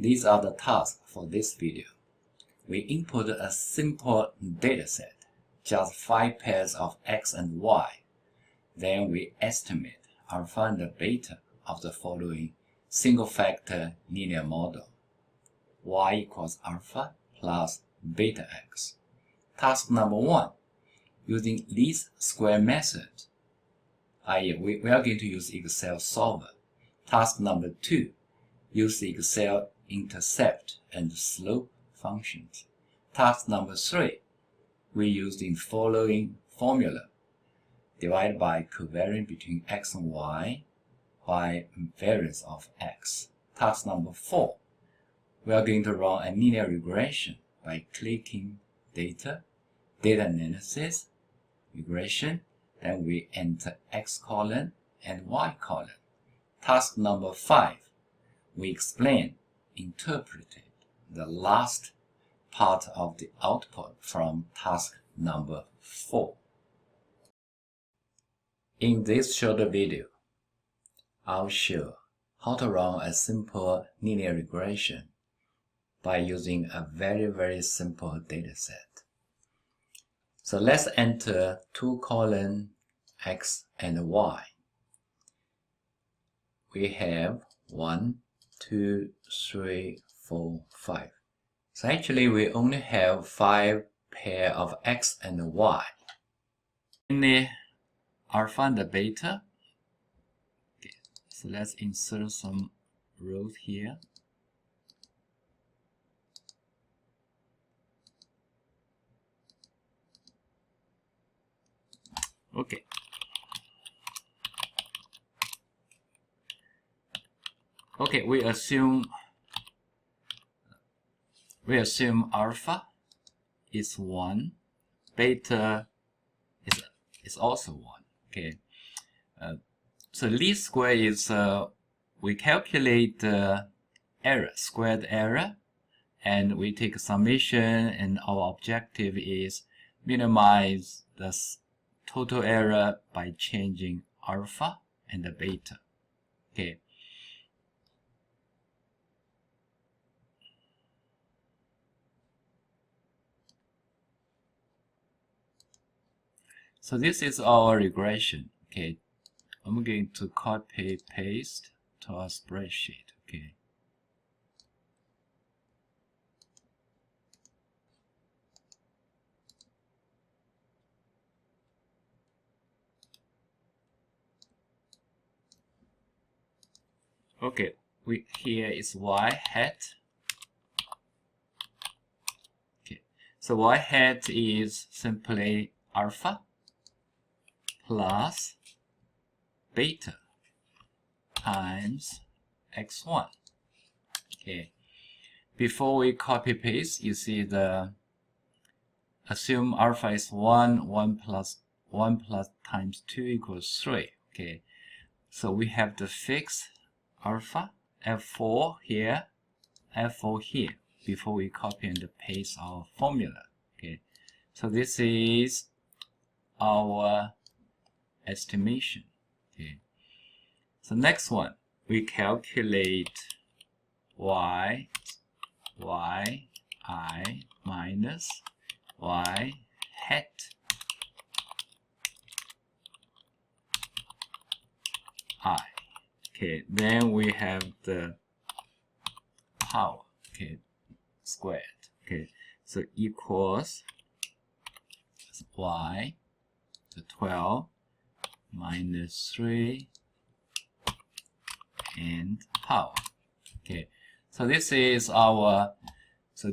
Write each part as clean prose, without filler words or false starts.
these are the tasks for this video. We input a simple dataset, just 5 pairs of x and y. Then we estimate alpha and beta of the following single-factor linear model. Y equals alpha plus beta x. Task number 1, using least square method, i.e. we are going to use Excel solver. Task number 2, use the Excel intercept and slope functions. Task number 3, we use the following formula. Divide by covariance between x and y by variance of x. Task number 4, we are going to run a linear regression by clicking data, data analysis, regression, then we enter x column and y column. Task number 5, we interpreted the last part of the output from task number 4. In this short video, I'll show how to run a simple linear regression by using a very simple dataset. So let's enter 2 columns x and y. We have 1, 2, 3, 4, 5. So actually we only have 5 pair of x and y. Only alpha and beta. Okay, so let's insert some rows here. Okay. Okay, we assume alpha is 1, beta is also 1. Okay, so least square is we calculate the error, squared error, and we take summation, and our objective is minimize the total error by changing alpha and the beta. Okay. So this is our regression. Okay, I'm going to copy paste to our spreadsheet. Okay. Okay, here is y hat. Okay, so y hat is simply alpha plus beta times x1. Okay, before we copy paste, you see the assume alpha is 1, 1 plus times 2 equals 3. Okay, so we have to fix alpha f4 here, f4 here before we copy and paste our formula. Okay, so this is our estimation. Okay, so next one, we calculate y I minus y hat I. Okay, then we have the power, okay, squared. Okay, so equals y to 12 minus 3 and power. Okay, so this is our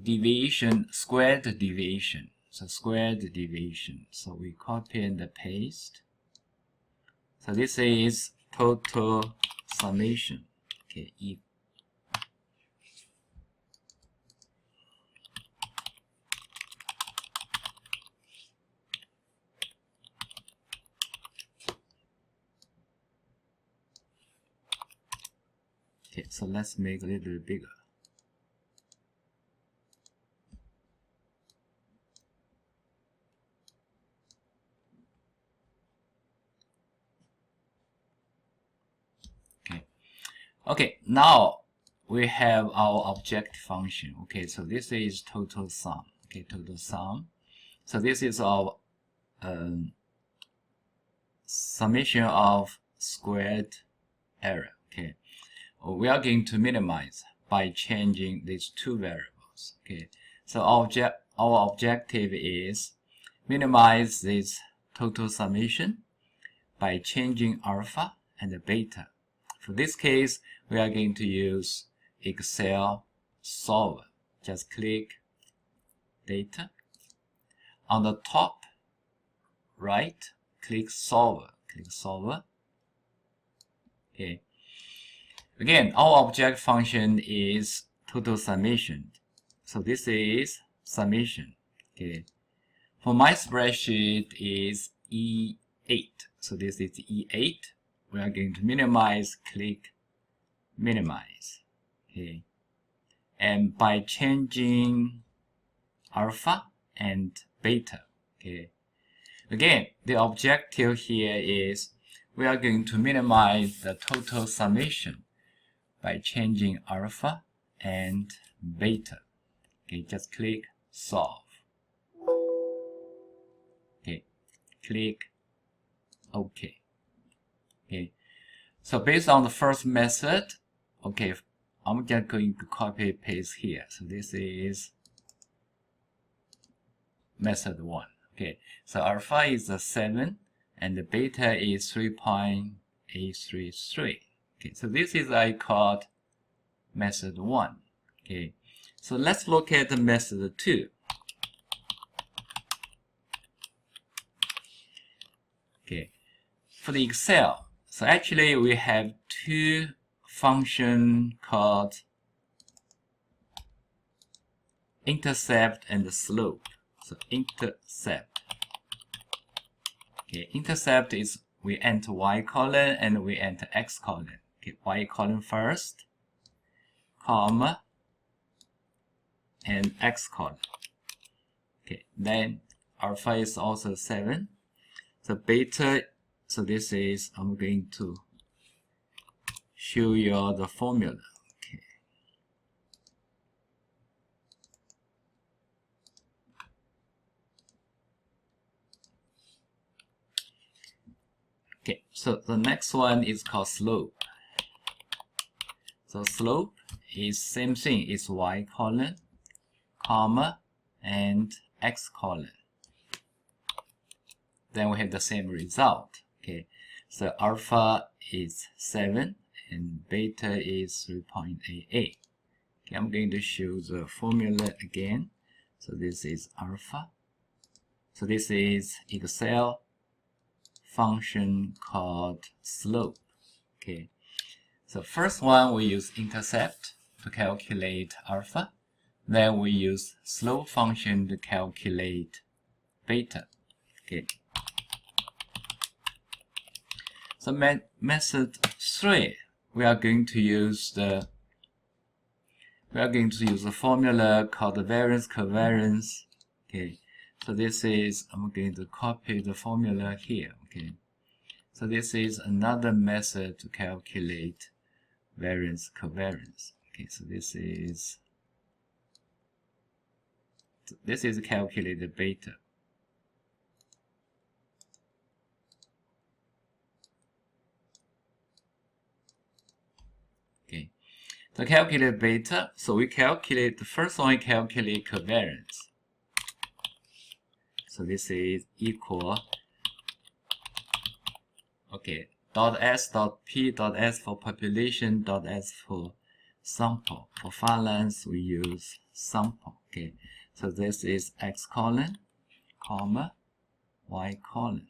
deviation, squared deviation. So squared deviation. So we copy and paste. So this is total summation. Okay, okay, so let's make a little bigger. Okay, now we have our objective function. Okay, so this is total sum. Okay, total sum. So this is our summation of squared error. Okay, we are going to minimize by changing these two variables. Okay, so our objective is minimize this total summation by changing alpha and beta. For this case, we are going to use Excel solver. Just click data. On the top right, click solver. Click solver. Okay. Again, our object function is total summation. So this is summation. Okay. For my spreadsheet is E8. So this is E8. We are going to minimize, click minimize. Okay. And by changing alpha and beta. Okay. Again, the objective here is we are going to minimize the total summation by changing alpha and beta. Okay, just click solve. Okay, click OK. Okay, so based on the first method, okay, I'm just going to copy paste here. So this is method 1. Okay, so alpha is 7 and the beta is 3.833. Okay, so this is I called method 1. Okay, so let's look at the method 2. Okay, for the Excel, so actually we have two functions called intercept and slope. So intercept. Okay, intercept is we enter y column and we enter x column. Okay, y column first, comma, and x column. Okay, then alpha is also 7. So beta, so this is, I'm going to show you the formula. Okay. Okay, so the next one is called slope. So slope is same thing, it's y column, comma, and x column. Then we have the same result. Okay, so alpha is 7 and beta is 3.88. Okay, I'm going to show the formula again. So this is alpha. So this is Excel function called slope. Okay, so first one we use intercept to calculate alpha. Then we use slope function to calculate beta. Okay. So method 3, we are going to use the formula called the variance covariance. Okay, so this is, I'm going to copy the formula here. Okay, so this is another method to calculate variance covariance. Okay, so this is calculated beta. To calculate beta, so we calculate, the first one we calculate covariance. So this is equal, okay, .s.p.s for population, .s for sample. For far length, we use sample. Okay, so this is x column, comma, y column.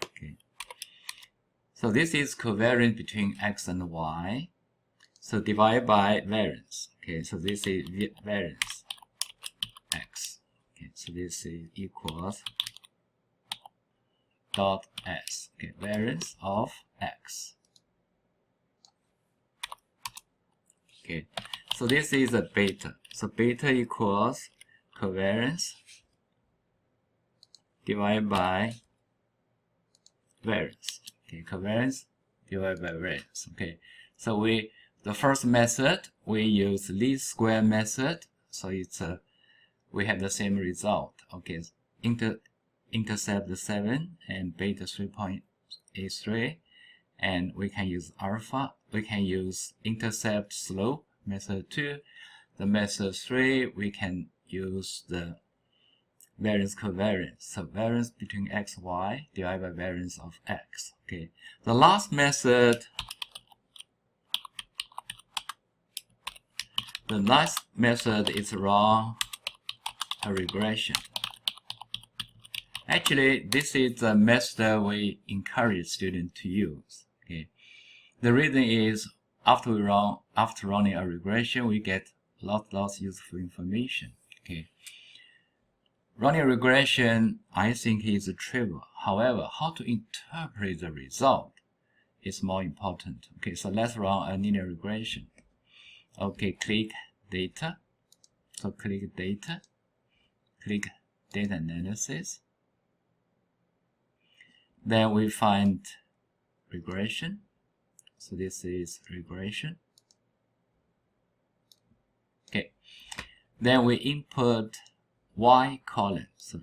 Okay, so this is covariance between x and y. So divide by variance. Okay, so this is variance x. Okay, so this is equals dot s. Okay, variance of x. Okay, so this is a beta. So beta equals covariance divided by variance. Okay, covariance divided by variance. Okay, so The first method, we use least square method, so it's we have the same result. Okay, intercept 7 and beta 3.83, and we can use alpha. We can use intercept slope method 2. The method 3, we can use the variance covariance, so variance between x, y divided by variance of x. Okay, the last method, is run a regression. Actually, this is the method we encourage students to use. Okay, the reason is after running a regression, we get lots useful information. Okay, running a regression, I think, is trivial. However, how to interpret the result is more important. Okay, so let's run a linear regression. Okay, click data. So click data, click data analysis. Then we find regression. So this is regression. Okay, then we input y column. So,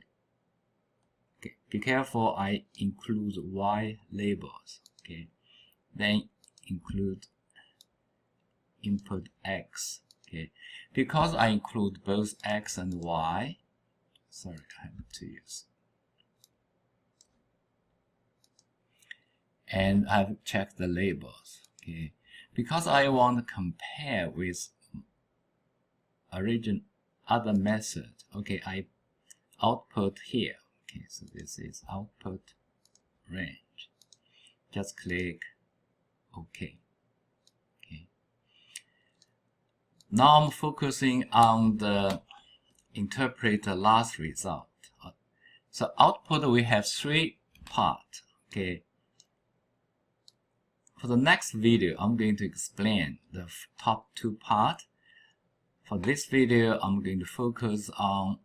okay, be careful, I include y labels. Okay, then include input x. Okay, because I include both x and y, sorry, I have to use, and I've checked the labels. Okay, because I want to compare with other method. Okay, I output here. Okay, so this is output range. Just click OK. Okay. Now I'm focusing on the interpret the last result. So output, we have 3 parts. Okay. For the next video, I'm going to explain the top 2 parts. For this video, I'm going to focus on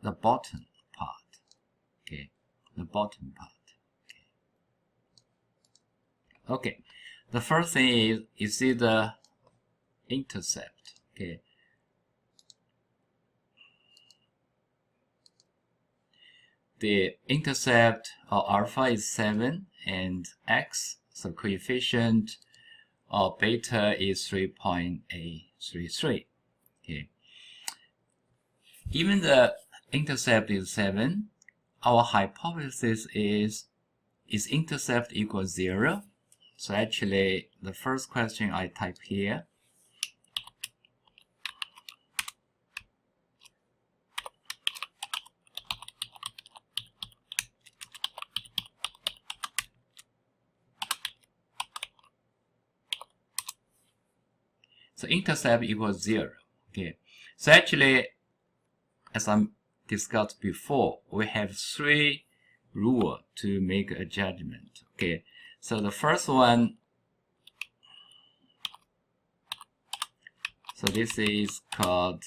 the bottom part. Okay, the bottom part. Okay, the first thing is, you see the intercept. Okay, the intercept or alpha is 7 and x, so coefficient or beta is 3.833. Okay, even the intercept is 7, our hypothesis is intercept equals 0? So actually, the first question I type here, so intercept equals 0. Okay, so actually, as I discussed before, we have 3 rules to make a judgment. Okay, so the first one, so this is called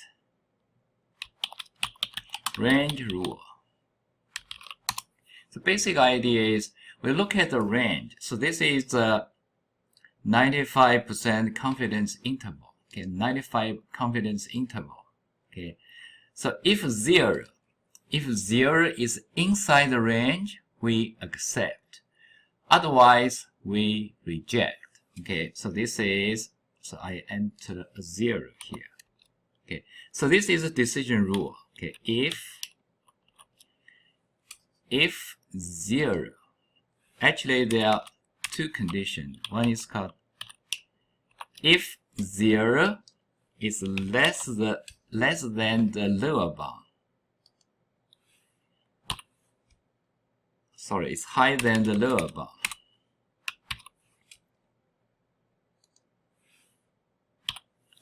range rule. The basic idea is we look at the range. So this is a 95% confidence interval. Okay, 95 confidence interval. Okay, so if 0 is inside the range, we accept. Otherwise, we reject. Okay, so this is, so I enter a 0 here. Okay, so this is a decision rule. Okay, if 0, actually there are 2 conditions. One is called if 0 is less than the lower bound. Sorry, it's higher than the lower bound.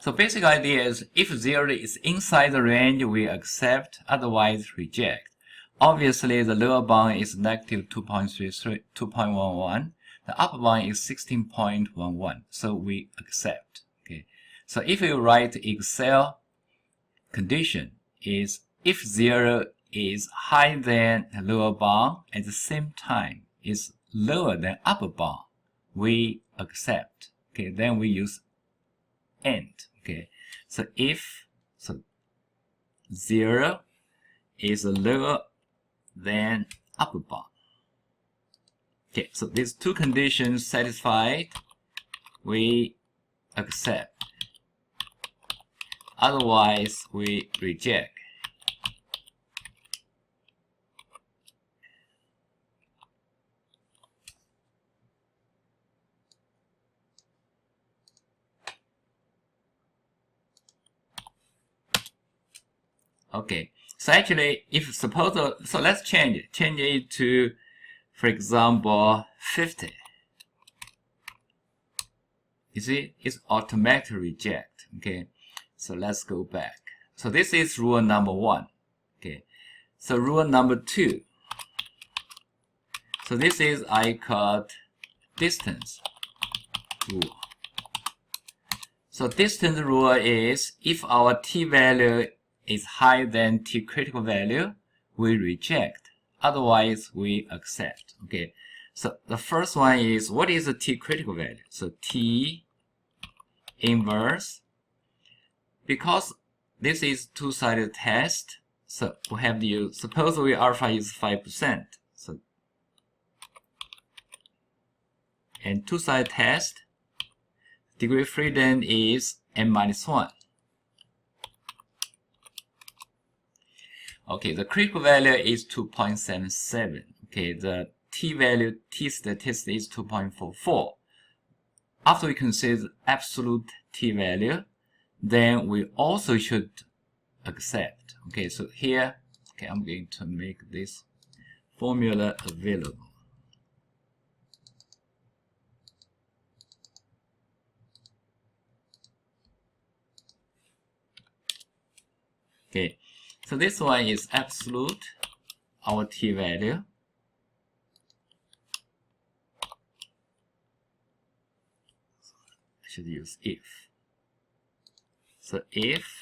So basic idea is if 0 is inside the range, we accept, otherwise reject. Obviously, the lower bound is negative 2.11. The upper bound is 16.11. So we accept. Okay. So if you write Excel condition is if 0 is higher than the lower bound, at the same time is lower than upper bound, we accept. Okay, then we use end. Okay, so if 0 is lower than upper bound. Okay, so these two conditions satisfied, we accept. Otherwise, we reject. Okay, so actually, if suppose, so let's change it to, for example, 50. You see, it's automatic reject. Okay, so let's go back. So this is rule number 1. Okay, so rule number 2. So this is I called distance rule. So distance rule is if our t value is higher than t critical value, we reject. Otherwise, we accept. Okay. So the first one is, what is the t critical value? So t inverse, because this is two-sided test, so we have to use, suppose we alpha is 5%. So and two-sided test, degree of freedom is n-1. Okay, the critical value is 2.77. Okay, the t value, t statistic is 2.44. After we consider absolute t value, then we also should accept. Okay, so here, okay, I'm going to make this formula available. Okay, so this one is absolute, our t value. I should use if. So if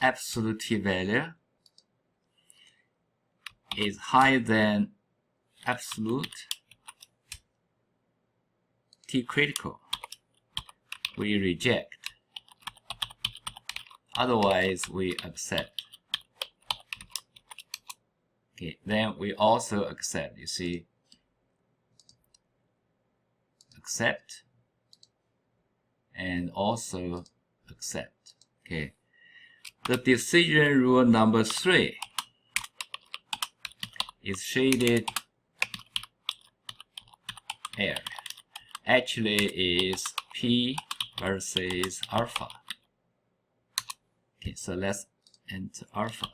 absolute t value is higher than absolute t critical, we reject. Otherwise, we accept. Okay, then we also accept. You see, accept and also accept. Okay, the decision rule number 3 is shaded area. Actually, is p versus alpha. Okay, so let's enter alpha.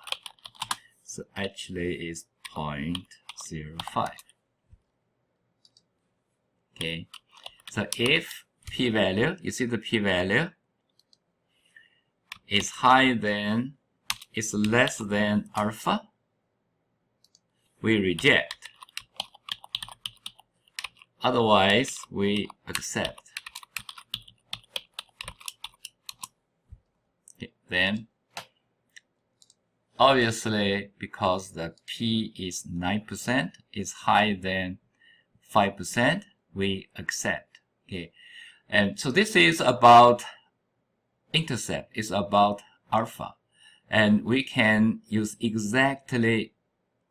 So actually is 0.05. Okay, so if p value, you see the p value is higher than, is less than alpha, we reject. Otherwise, we accept. Okay, then obviously, because the p is 9%, is higher than 5%, we accept. Okay, and so this is about intercept, is about alpha, and we can use exactly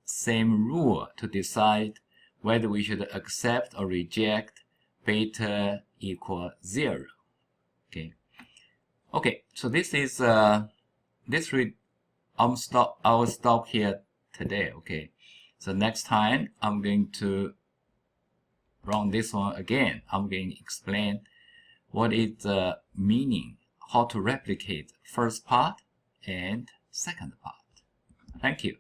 same rule to decide whether we should accept or reject beta equal 0. Okay. Okay. So this is I will stop here today. Okay. So next time I'm going to run this one again. I'm going to explain what is the meaning, how to replicate first part and second part. Thank you.